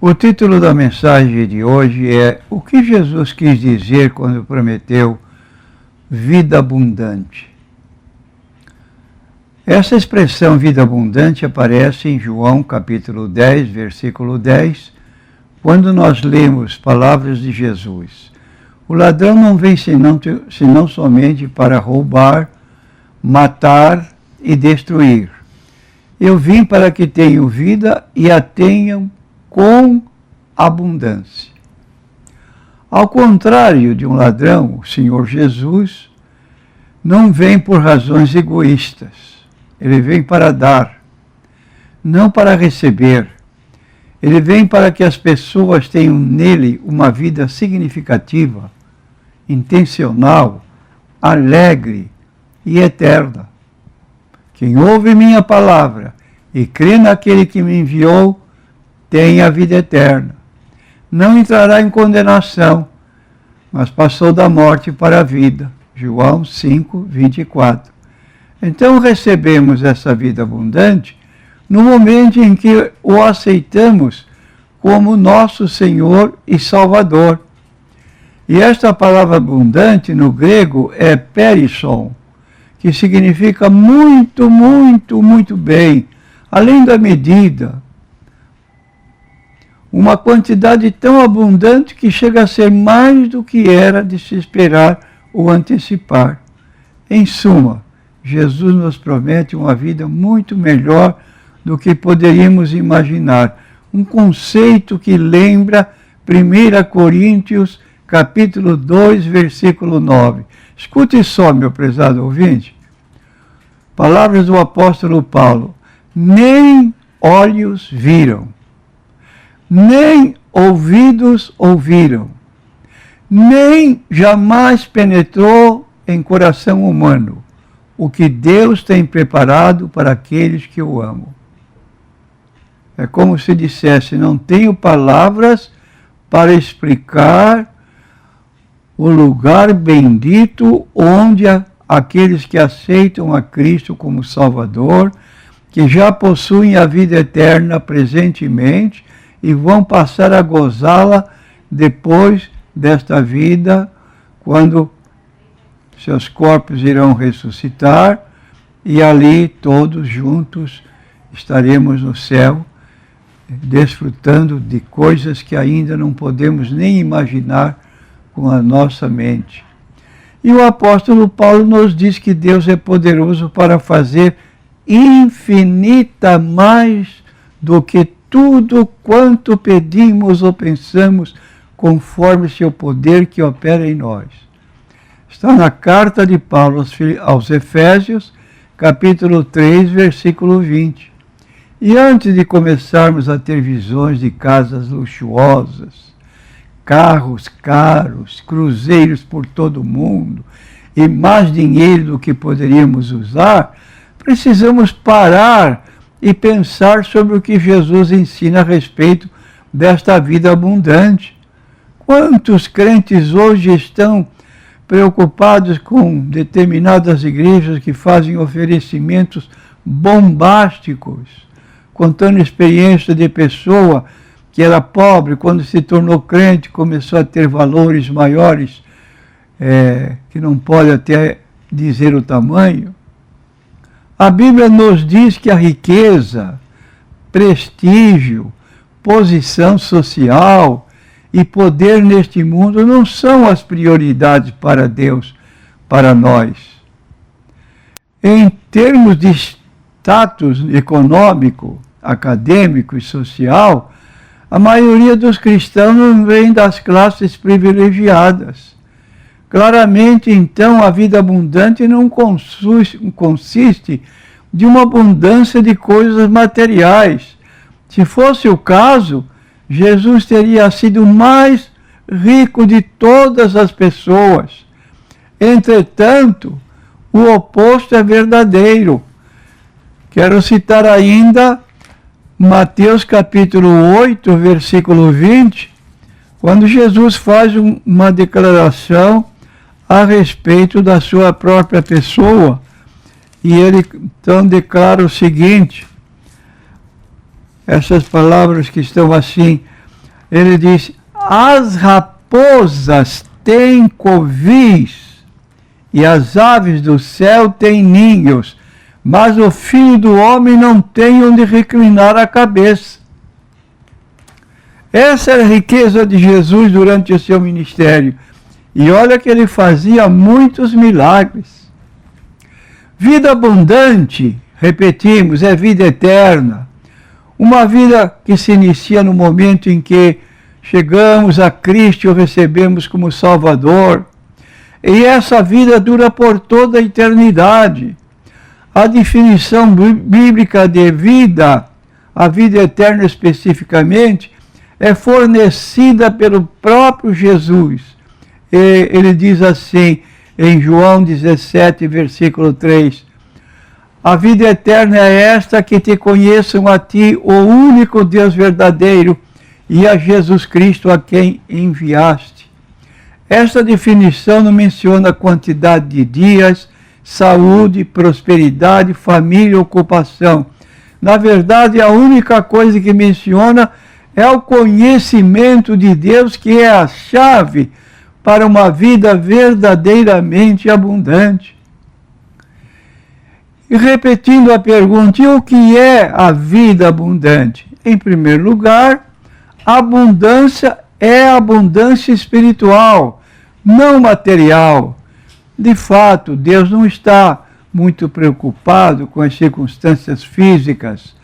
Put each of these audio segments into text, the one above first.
O título da mensagem de hoje é O que Jesus quis dizer quando prometeu vida abundante. Essa expressão vida abundante aparece em João capítulo 10, versículo 10, quando nós lemos palavras de Jesus. O ladrão não vem senão somente para roubar, matar e destruir. Eu vim para que tenham vida e a tenham com abundância. Ao contrário de um ladrão, o Senhor Jesus não vem por razões egoístas. Ele vem para dar, não para receber. Ele vem para que as pessoas tenham nele uma vida significativa, intencional, alegre e eterna. Quem ouve minha palavra e crê naquele que me enviou, tem a vida eterna. Não entrará em condenação, mas passou da morte para a vida. João 5, 24. Então recebemos essa vida abundante no momento em que o aceitamos como nosso Senhor e Salvador. E esta palavra abundante no grego é perisson, que significa muito, muito, muito bem, além da medida. Uma quantidade tão abundante que chega a ser mais do que era de se esperar ou antecipar. Em suma, Jesus nos promete uma vida muito melhor do que poderíamos imaginar. Um conceito que lembra 1 Coríntios, capítulo 2, versículo 9. Escute só, meu prezado ouvinte. Palavras do apóstolo Paulo. Nem olhos viram, nem ouvidos ouviram, nem jamais penetrou em coração humano o que Deus tem preparado para aqueles que o amam. É como se dissesse, não tenho palavras para explicar o lugar bendito onde aqueles que aceitam a Cristo como Salvador, que já possuem a vida eterna presentemente e vão passar a gozá-la depois desta vida, quando seus corpos irão ressuscitar e ali todos juntos estaremos no céu, desfrutando de coisas que ainda não podemos nem imaginar com a nossa mente. E o apóstolo Paulo nos diz que Deus é poderoso para fazer infinita mais do que tudo quanto pedimos ou pensamos, conforme seu poder que opera em nós. Está na carta de Paulo aos Efésios, capítulo 3, versículo 20. E antes de começarmos a ter visões de casas luxuosas, carros caros, cruzeiros por todo o mundo, e mais dinheiro do que poderíamos usar, precisamos parar e pensar sobre o que Jesus ensina a respeito desta vida abundante. Quantos crentes hoje estão preocupados com determinadas igrejas que fazem oferecimentos bombásticos, contando experiência de pessoa que era pobre, quando se tornou crente, começou a ter valores maiores, que não pode até dizer o tamanho. A Bíblia nos diz que a riqueza, prestígio, posição social e poder neste mundo não são as prioridades para Deus, para nós. Em termos de status econômico, acadêmico e social, a maioria dos cristãos não vem das classes privilegiadas. Claramente, então, a vida abundante não consiste de uma abundância de coisas materiais. Se fosse o caso, Jesus teria sido o mais rico de todas as pessoas. Entretanto, o oposto é verdadeiro. Quero citar ainda Mateus capítulo 8, versículo 20, quando Jesus faz uma declaração a respeito da sua própria pessoa. E ele então declara o seguinte, essas palavras que estão assim Ele diz: as raposas têm covis e as aves do céu têm ninhos, mas o Filho do Homem não tem onde reclinar a cabeça. Essa era a riqueza de Jesus durante o seu ministério. E olha que ele fazia muitos milagres. Vida abundante, repetimos, é vida eterna. Uma vida que se inicia no momento em que chegamos a Cristo e o recebemos como Salvador. E essa vida dura por toda a eternidade. A definição bíblica de vida, a vida eterna especificamente, é fornecida pelo próprio Jesus. E ele diz assim, em João 17, versículo 3, a vida eterna é esta, que te conheçam a ti, o único Deus verdadeiro, e a Jesus Cristo a quem enviaste. Esta definição não menciona a quantidade de dias, saúde, prosperidade, família, ocupação. Na verdade, a única coisa que menciona é o conhecimento de Deus, que é a chave para uma vida verdadeiramente abundante. E repetindo a pergunta, e o que é a vida abundante? Em primeiro lugar, a abundância é a abundância espiritual, não material. De fato, Deus não está muito preocupado com as circunstâncias físicas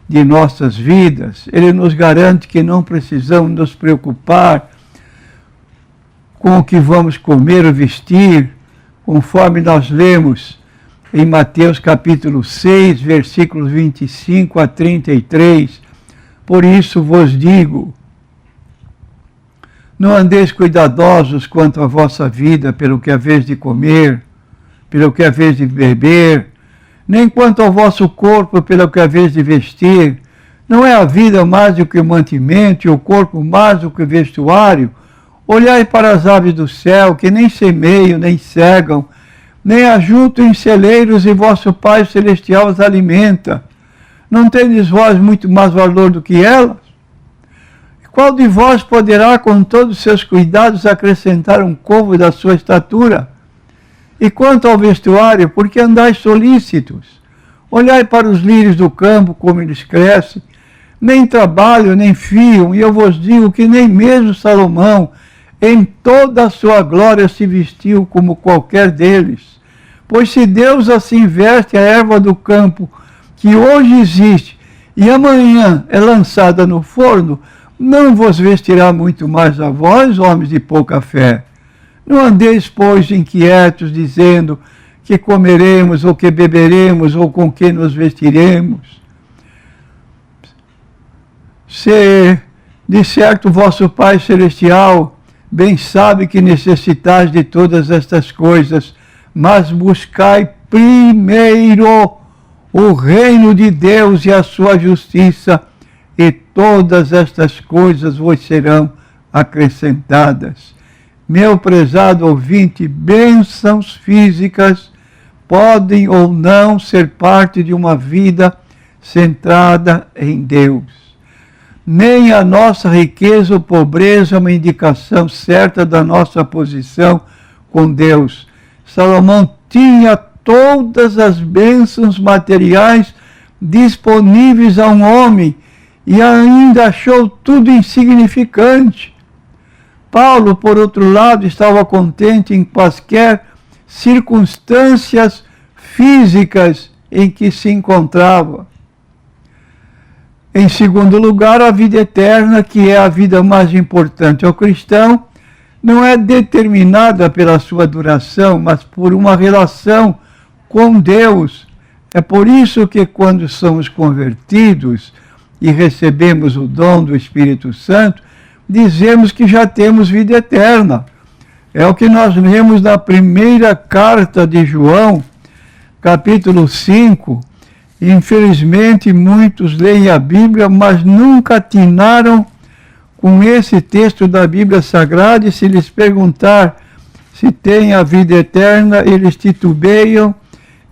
de nossas vidas. Ele nos garante que não precisamos nos preocupar com o que vamos comer ou vestir, conforme nós lemos em Mateus capítulo 6, versículos 25 a 33. Por isso vos digo, não andeis cuidadosos quanto à vossa vida, pelo que haveis de comer, pelo que haveis de beber, nem quanto ao vosso corpo, pelo que haveis de vestir. Não é a vida mais do que o mantimento, e o corpo mais do que o vestuário? Olhai para as aves do céu, que nem semeiam, nem cegam, nem ajuntam em celeiros, e vosso Pai Celestial as alimenta. Não tendes vós muito mais valor do que elas? Qual de vós poderá, com todos os seus cuidados, acrescentar um côvado da sua estatura? E quanto ao vestuário, por que andais solícitos? Olhai para os lírios do campo, como eles crescem, nem trabalham, nem fiam, e eu vos digo que nem mesmo Salomão, em toda a sua glória, se vestiu como qualquer deles. Pois se Deus assim veste a erva do campo, que hoje existe, e amanhã é lançada no forno, não vos vestirá muito mais a vós, homens de pouca fé. Não andeis, pois, inquietos, dizendo que comeremos, ou que beberemos, ou com que nos vestiremos. Se, de certo, vosso Pai Celestial bem sabe que necessitais de todas estas coisas, mas buscai primeiro o reino de Deus e a sua justiça, e todas estas coisas vos serão acrescentadas. Meu prezado ouvinte, bênçãos físicas podem ou não ser parte de uma vida centrada em Deus. Nem a nossa riqueza ou pobreza é uma indicação certa da nossa posição com Deus. Salomão tinha todas as bênçãos materiais disponíveis a um homem e ainda achou tudo insignificante. Paulo, por outro lado, estava contente em quaisquer circunstâncias físicas em que se encontrava. Em segundo lugar, a vida eterna, que é a vida mais importante ao cristão, não é determinada pela sua duração, mas por uma relação com Deus. É por isso que, quando somos convertidos e recebemos o dom do Espírito Santo, dizemos que já temos vida eterna. É o que nós lemos na primeira carta de João, capítulo 5. Infelizmente, muitos leem a Bíblia, mas nunca atinaram com esse texto da Bíblia Sagrada, e se lhes perguntar se tem a vida eterna, eles titubeiam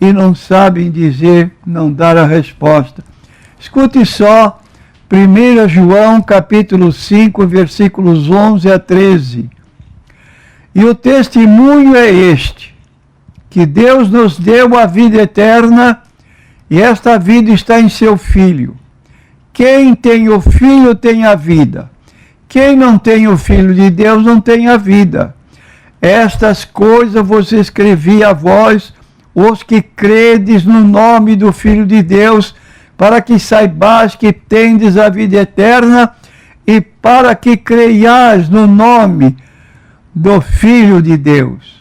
e não sabem dizer, não dar a resposta. Escute só 1 João capítulo 5, versículos 11 a 13. E o testemunho é este, que Deus nos deu a vida eterna, e esta vida está em seu Filho. Quem tem o Filho tem a vida. Quem não tem o Filho de Deus não tem a vida. Estas coisas vos escrevi a vós, os que credes no nome do Filho de Deus, para que saibais que tendes a vida eterna e para que creiais no nome do Filho de Deus.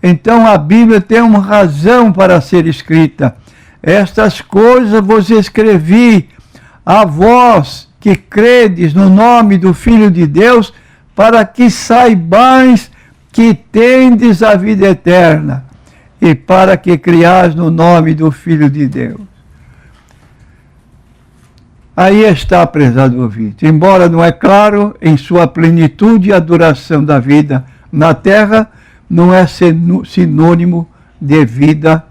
Então a Bíblia tem uma razão para ser escrita. Estas coisas vos escrevi a vós que credes no nome do Filho de Deus, para que saibais que tendes a vida eterna e para que creiais no nome do Filho de Deus. Aí está, prezado ouvinte, embora não é claro em sua plenitude a duração da vida na terra, não é sinônimo de vida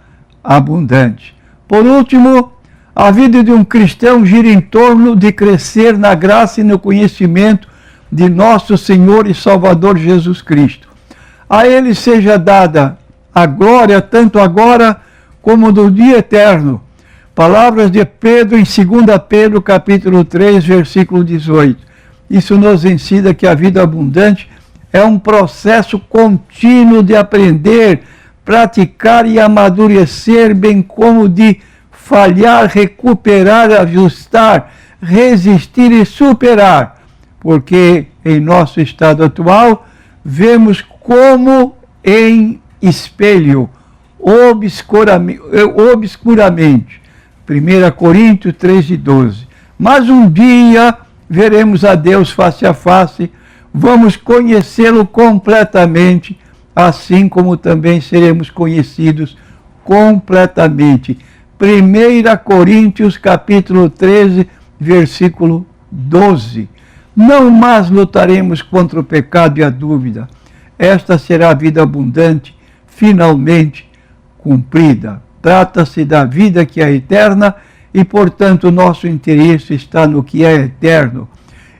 abundante. Por último, a vida de um cristão gira em torno de crescer na graça e no conhecimento de nosso Senhor e Salvador Jesus Cristo. A Ele seja dada a glória, tanto agora como no dia eterno. Palavras de Pedro em 2 Pedro, capítulo 3, versículo 18. Isso nos ensina que a vida abundante é um processo contínuo de aprender, praticar e amadurecer, bem como de falhar, recuperar, ajustar, resistir e superar. Porque em nosso estado atual, vemos como em espelho, obscuramente. 1 Coríntios 3:12. Mas um dia veremos a Deus face a face, vamos conhecê-lo completamente, assim como também seremos conhecidos completamente. 1 Coríntios capítulo 13, versículo 12. Não mais lutaremos contra o pecado e a dúvida. Esta será a vida abundante, finalmente cumprida. Trata-se da vida que é eterna e, portanto, o nosso interesse está no que é eterno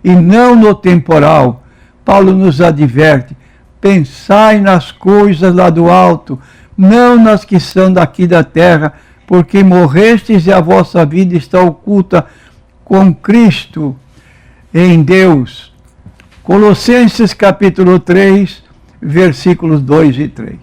e não no temporal. Paulo nos adverte: pensai nas coisas lá do alto, não nas que são daqui da terra, porque morrestes e a vossa vida está oculta com Cristo em Deus. Colossenses capítulo 3, versículos 2 e 3.